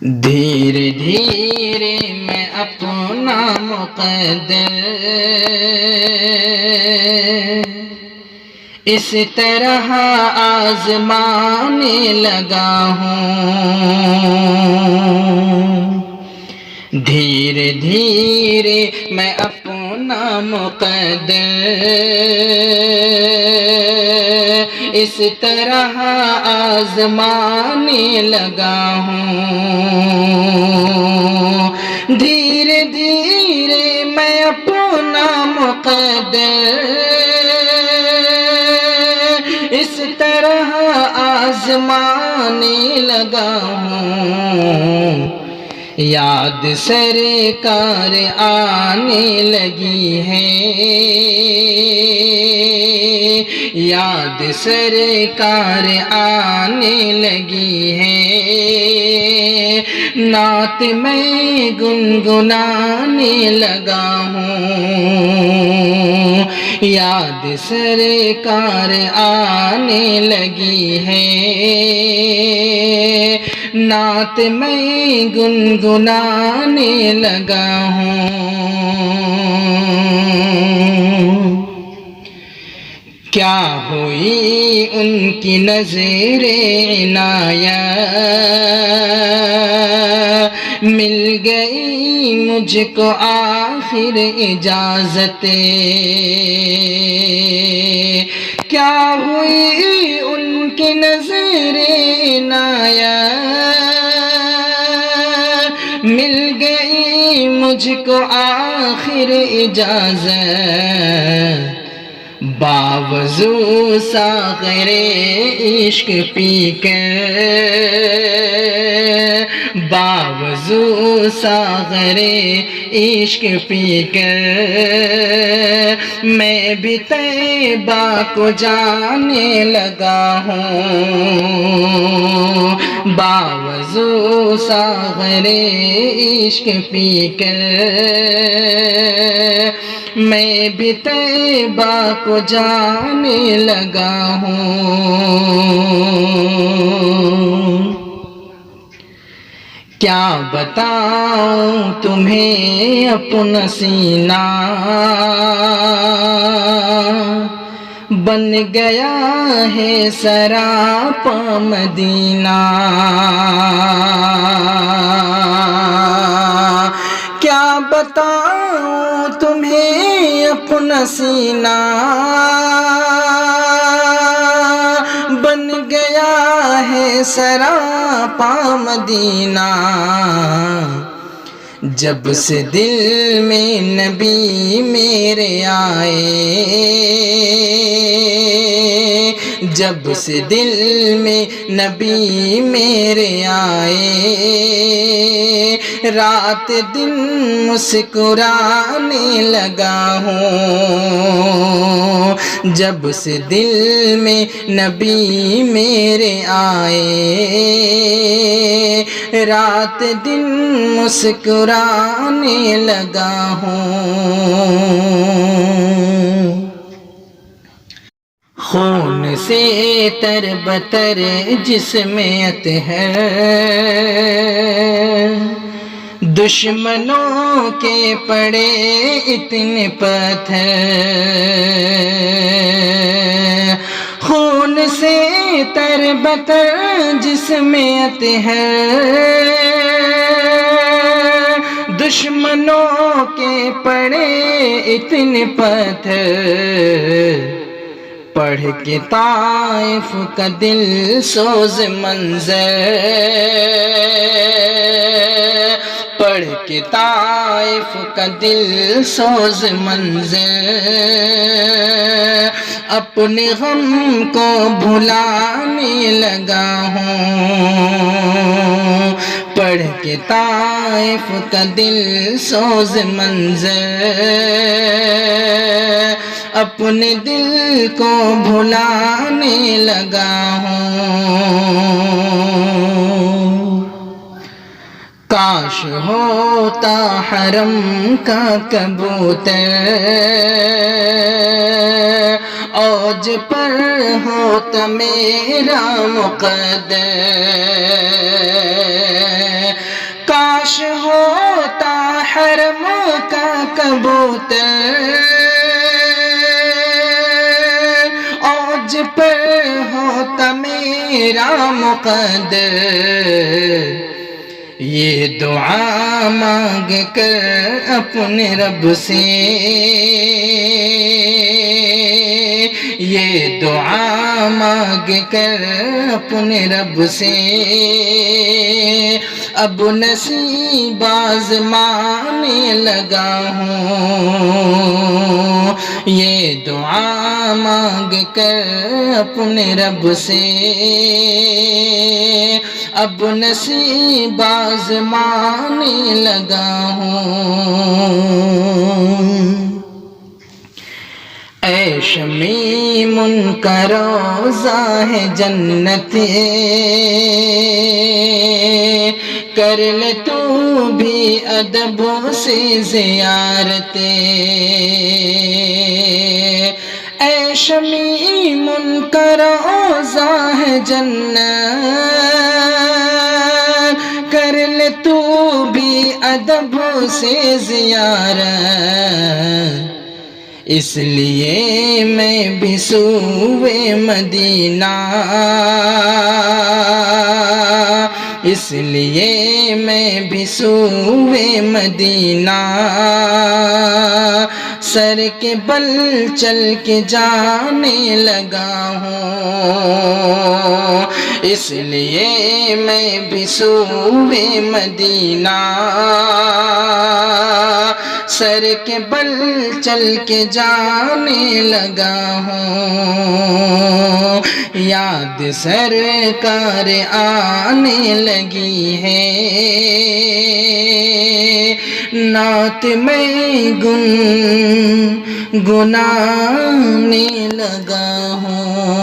دھیرے دھیرے میں اپنا مقدر اس طرح آزمانے لگا ہوں، دھیرے دھیرے میں اپنا مقدر اس طرح آزمانے لگا ہوں، دھیرے دھیرے میں اپنا مقدر اس طرح آزمانے لگا ہوں، یاد سرکار آنے لگی ہے، یاد سرکار آنے لگی ہے، نعت میں گنگنانے لگا ہوں، یاد سرکار آنے لگی ہے، نعت میں گنگنانے لگا ہوں، کیا ہوئی ان کی نظر عنایت، مل گئی مجھ کو آخر اجازت، کیا ہوئی ان کی نظر عنایت، مل گئی مجھ کو آخر اجازت، باوضو ساغر عشق پی کر، باوضو ساغر عشق پی کر میں بھی طیبہ کو جانے لگا ہوں، باوضو ساغر عشق پی کر میں بھی طیبہ کو جانے لگا ہوں، کیا بتاؤں تمہیں اپنا سینہ، بن گیا ہے سراپا مدینہ، کیا بتاؤں تمہیں اپنا سینہ، بن گیا ہے سراپا مدینہ، جب سے دل میں نبی میرے آئے، جب سے دل میں نبی میرے آئے، رات دن مسکرانے لگا ہوں، جب سے دل میں نبی میرے آئے، رات دن مسکرانے لگا ہوں، خون سے تر بتر جسم اطہر، دشمنوں کے پڑے اتنے پتھر، خون سے تر بتر جسم اطہر، دشمنوں کے پڑے اتنے پتھر، پڑھ کے طائف کا دل سوز منظر، پڑھ کے طائف کا دل سوز منظر، اپنے غم کو بھلانے لگا ہوں، پڑھ کے طائف کا دل سوز منظر، اپنے دل کو بھلانے لگا ہوں، کاش ہوتا حرم کا کبوتر، اوج پر ہوتا میرا مقدر، حرم کا کبوتر اوج پر ہوتا میرا مقدر، یہ دعا مانگ کر اپنے رب سے، یہ دعا مانگ کر اپنے رب سے، اب نصیب آزمانے لگا ہوں، یہ دعا مانگ کر اپنے رب سے، اب نصیب آزمانے لگا ہوں۔ اے شمیم ان کا روضہ ہے جنت، کر لے تو بھی ادب سے زیارت، اے شمیم ان کا روضہ ہے جنت، کر لے تو بھی ادب سے زیارت، اس لیے میں بھی سوئے مدینہ، اس لیے میں بھی سوئے مدینہ، سر کے بل چل کے جانے لگا ہوں، اس لیے میں بھی سوئے مدینہ، سر کے بل چل کے جانے لگا ہوں، یاد سرکار آنے لگی ہے، نعت میں گنگنانے لگا ہوں۔